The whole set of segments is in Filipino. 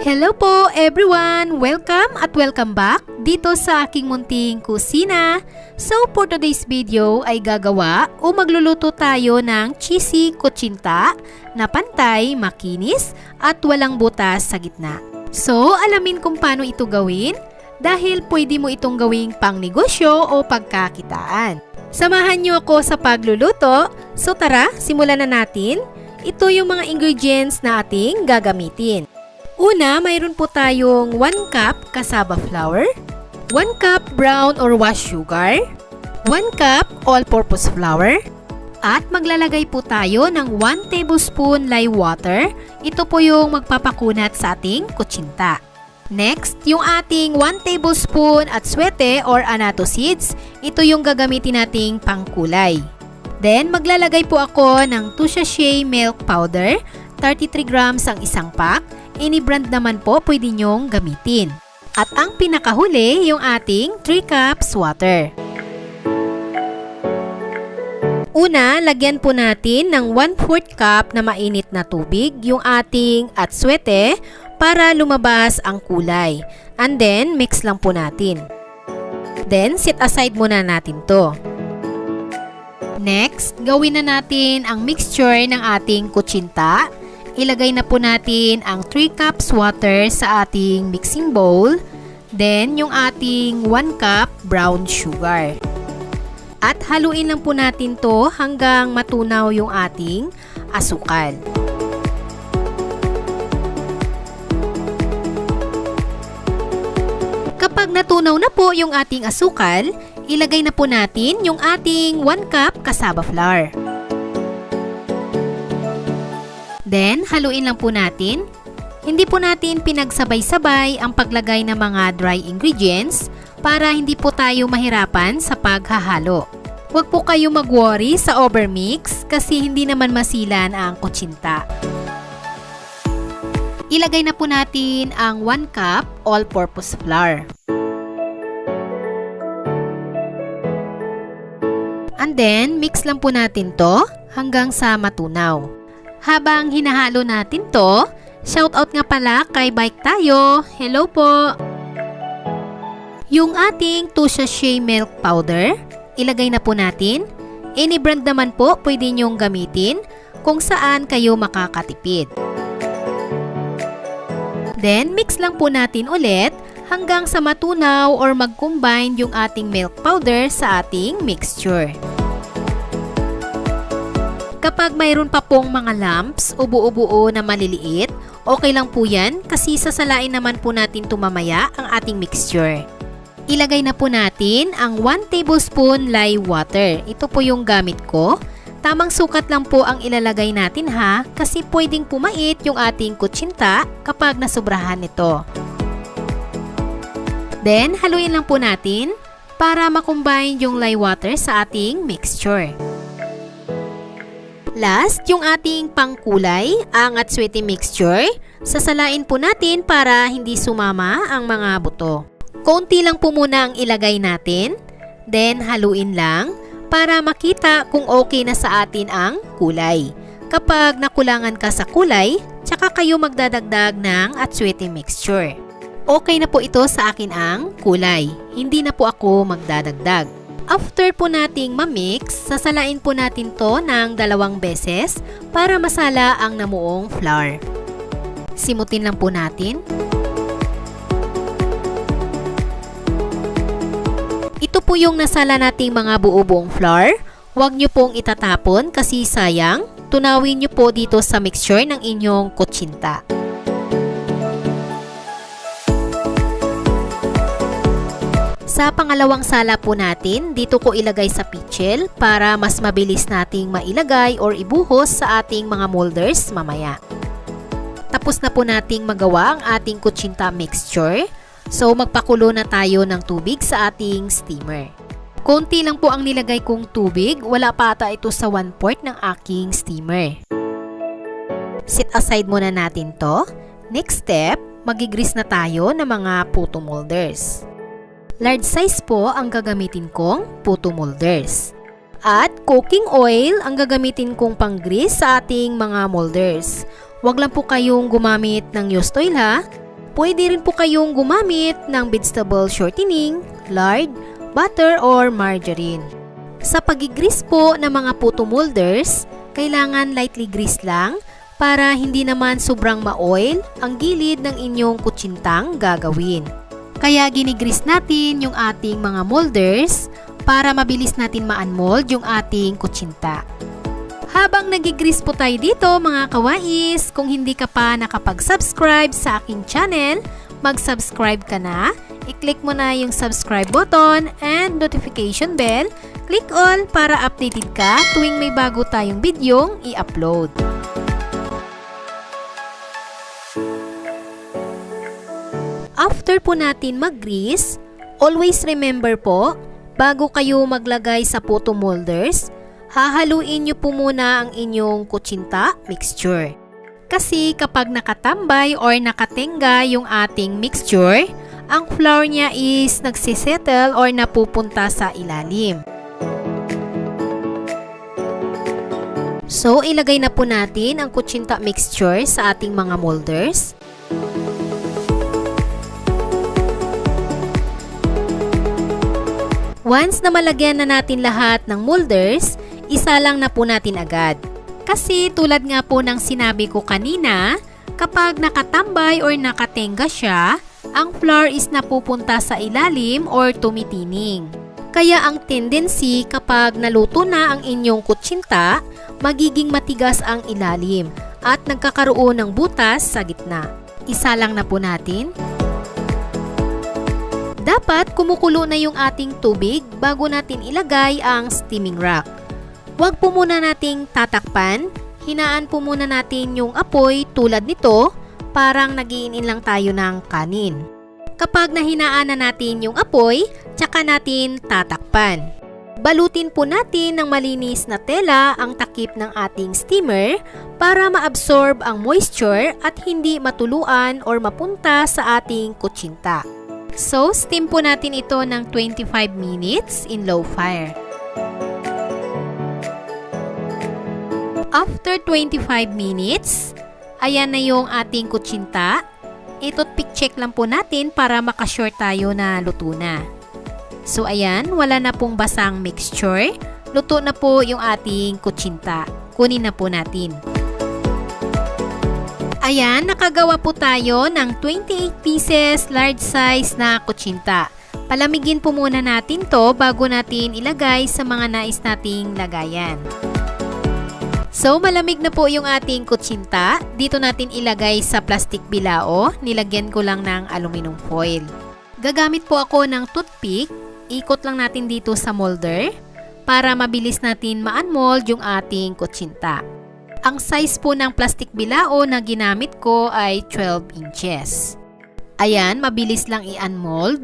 Hello po everyone! Welcome at welcome back dito sa aking munting kusina. So for today's video ay gagawa o magluluto tayo ng cheesy kutsinta na pantay, makinis at walang butas sa gitna. So alamin kung paano ito gawin dahil pwede mo itong gawing pang negosyo o pagkakitaan. Samahan niyo ako sa pagluluto. So tara, simulan na natin. Ito yung mga ingredients na ating gagamitin. Una, mayroon po tayong 1 cup cassava flour, 1 cup brown or washed sugar, 1 cup all-purpose flour, at maglalagay po tayo ng 1 tablespoon lye water. Ito po yung magpapakunat sa ating kutsinta. Next, yung ating 1 tablespoon atsuete or annatto seeds. Ito yung gagamitin nating pangkulay. Then, maglalagay po ako ng 2 sachet milk powder, 33 grams ang isang pack. Any brand naman po pwede nyong gamitin. At ang pinakahuli, yung ating 3 cups water. Una, lagyan po natin ng 1/4 cup na mainit na tubig yung ating atsuete para lumabas ang kulay. And then, mix lang po natin. Then, set aside muna natin to. Next, gawin na natin ang mixture ng ating kutsinta. Ilagay na po natin ang 3 cups water sa ating mixing bowl. Then, yung ating 1 cup brown sugar. At haluin lang po natin to hanggang matunaw yung ating asukal. Kapag natunaw na po yung ating asukal, ilagay na po natin yung ating 1 cup cassava flour. Then, haluin lang po natin. Hindi po natin pinagsabay-sabay ang paglagay ng mga dry ingredients para hindi po tayo mahirapan sa paghahalo. Huwag po kayo mag-worry sa overmix kasi hindi naman masilan ang kutsinta. Ilagay na po natin ang 1 cup all-purpose flour. And then, mix lang po natin to hanggang sa matunaw. Habang hinahalo natin to, shoutout nga pala kay Bike Tayo. Hello po! Yung ating 2 sachet milk powder, ilagay na po natin. Any brand naman po pwede nyong gamitin kung saan kayo makakatipid. Then, mix lang po natin ulit hanggang sa matunaw or mag-combine yung ating milk powder sa ating mixture. Kapag mayroon pa pong mga lumps o buo-buo na maliliit, okay lang po yan kasi sasalain naman po natin tumamaya ang ating mixture. Ilagay na po natin ang 1 tablespoon lye water. Ito po yung gamit ko. Tamang sukat lang po ang ilalagay natin ha kasi pwedeng pumait yung ating kutsinta kapag nasobrahan ito. Then, haluin lang po natin para makombine yung lye water sa ating mixture. Last, yung ating pangkulay, ang atsuete mixture. Sasalain po natin para hindi sumama ang mga buto. Konti lang po muna ang ilagay natin. Then, haluin lang para makita kung okay na sa atin ang kulay. Kapag nakulangan ka sa kulay, tsaka kayo magdadagdag ng atsuete mixture. Okay na po ito sa akin ang kulay. Hindi na po ako magdadagdag. After po nating ma-mix, sasalain po natin to ng 2 beses para masala ang namuong flour. Simutin lang po natin. Ito po yung nasala nating mga buo-buong flour. Huwag nyo pong itatapon kasi sayang. Tunawin nyo po dito sa mixture ng inyong kutsinta. Sa pangalawang sala po natin, dito ko ilagay sa pitchel para mas mabilis nating mailagay or ibuhos sa ating mga molders mamaya. Tapos na po nating magawa ang ating kutsinta mixture. So magpakulo na tayo ng tubig sa ating steamer. Konti lang po ang nilagay kong tubig, wala pa ata ito sa 1/4 ng aking steamer. Set aside muna natin to. Next step, magigrease na tayo ng mga puto molders. Large size po ang gagamitin kong puto molders. At cooking oil ang gagamitin kong pang-grease sa ating mga molders. Huwag lang po kayong gumamit ng used oil ha. Pwede rin po kayong gumamit ng vegetable shortening, lard, butter, or margarine. Sa pag-grease po ng mga puto molders, kailangan lightly grease lang para hindi naman sobrang ma-oil ang gilid ng inyong kutsintang gagawin. Kaya ginigrease natin yung ating mga molders para mabilis natin ma-unmold yung ating kutsinta. Habang nagigrease po tayo dito mga kawais, kung hindi ka pa nakapag-subscribe sa aking channel, mag-subscribe ka na. I-click mo na yung subscribe button and notification bell. Click all para updated ka tuwing may bago tayong videong i-upload. After po natin mag-grease, always remember po, bago kayo maglagay sa puto molders, hahaluin nyo po muna ang inyong kutsinta mixture. Kasi kapag nakatambay or nakatenga yung ating mixture, ang flour niya is nagsisettle or napupunta sa ilalim. So, ilagay na po natin ang kutsinta mixture sa ating mga molders. Once na malagyan na natin lahat ng molders, isa lang na po natin agad. Kasi tulad nga po ng sinabi ko kanina, kapag nakatambay or nakatenga siya, ang flour is napupunta sa ilalim or tumitining. Kaya ang tendency kapag naluto na ang inyong kutsinta, magiging matigas ang ilalim at nagkakaroon ng butas sa gitna. Isa lang na po natin. Dapat kumukulo na yung ating tubig bago natin ilagay ang steaming rack. Huwag po muna nating tatakpan, hinaan po muna natin yung apoy tulad nito, parang nagiinin lang tayo ng kanin. Kapag nahinaan na natin yung apoy, tsaka natin tatakpan. Balutin po natin ng malinis na tela ang takip ng ating steamer para ma-absorb ang moisture at hindi matuluan or mapunta sa ating kutsinta. So, steam po natin ito ng 25 minutes in low fire. After 25 minutes, ayan na yung ating kutsinta. I-toothpick check lang po natin para makasure tayo na luto na. So, ayan, wala na pong basang mixture. Luto na po yung ating kutsinta. Kunin na po natin. Ayan, nakagawa po tayo ng 28 pieces large size na kutsinta. Palamigin po muna natin to bago natin ilagay sa mga nais nating lagayan. So, malamig na po yung ating kutsinta. Dito natin ilagay sa plastic bilao. Nilagyan ko lang ng aluminum foil. Gagamit po ako ng toothpick. Ikot lang natin dito sa molder para mabilis natin ma-unmold yung ating kutsinta. Ang size po ng plastic bilao na ginamit ko ay 12 inches. Ayan, mabilis lang i-unmold.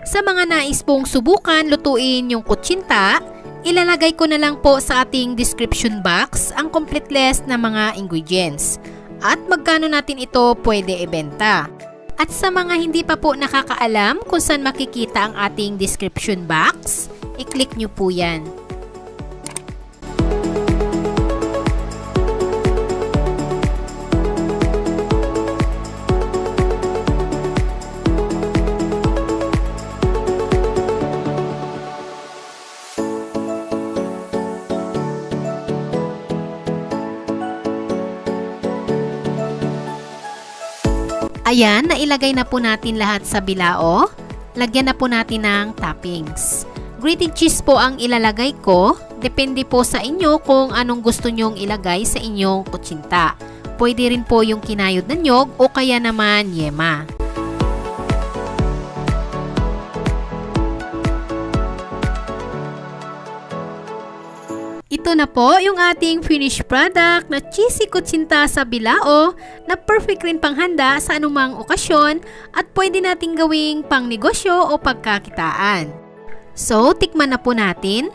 Sa mga nais pong subukan lutuin yung kutsinta, ilalagay ko na lang po sa ating description box ang complete list na mga ingredients at magkano natin ito pwede ibenta. At sa mga hindi pa po nakakaalam kung saan makikita ang ating description box, i-click nyo po yan. Ayan, nailagay na po natin lahat sa bilao. Lagyan na po natin ng toppings. Grated cheese po ang ilalagay ko. Depende po sa inyo kung anong gusto nyong ilagay sa inyong kutsinta. Pwede rin po yung kinayod na nyog o kaya naman yema. Ito na po yung ating finished product na cheesy kutsinta sa bilao na perfect rin panghanda sa anumang okasyon at pwede nating gawing pang negosyo o pagkakitaan. So, tikman na po natin.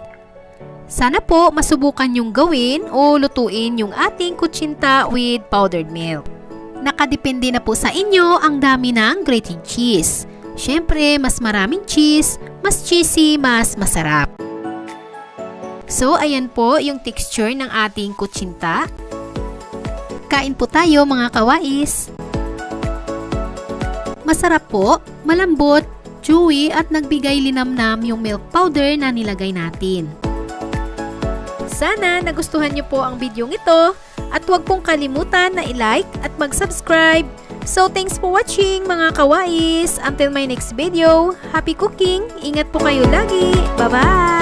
Sana po masubukan yung gawin o lutuin yung ating kutsinta with powdered milk. Nakadepende na po sa inyo ang dami ng grated cheese. Siyempre, mas maraming cheese, mas cheesy, mas masarap. So, ayan po yung texture ng ating kutsinta. Kain po tayo mga kawais! Masarap po, malambot, chewy at nagbigay linamnam yung milk powder na nilagay natin. Sana nagustuhan niyo po ang bidyong ito at huwag pong kalimutan na i-like at mag-subscribe. So thanks for watching mga kawais. Until my next video, happy cooking! Ingat po kayo lagi! Bye-bye!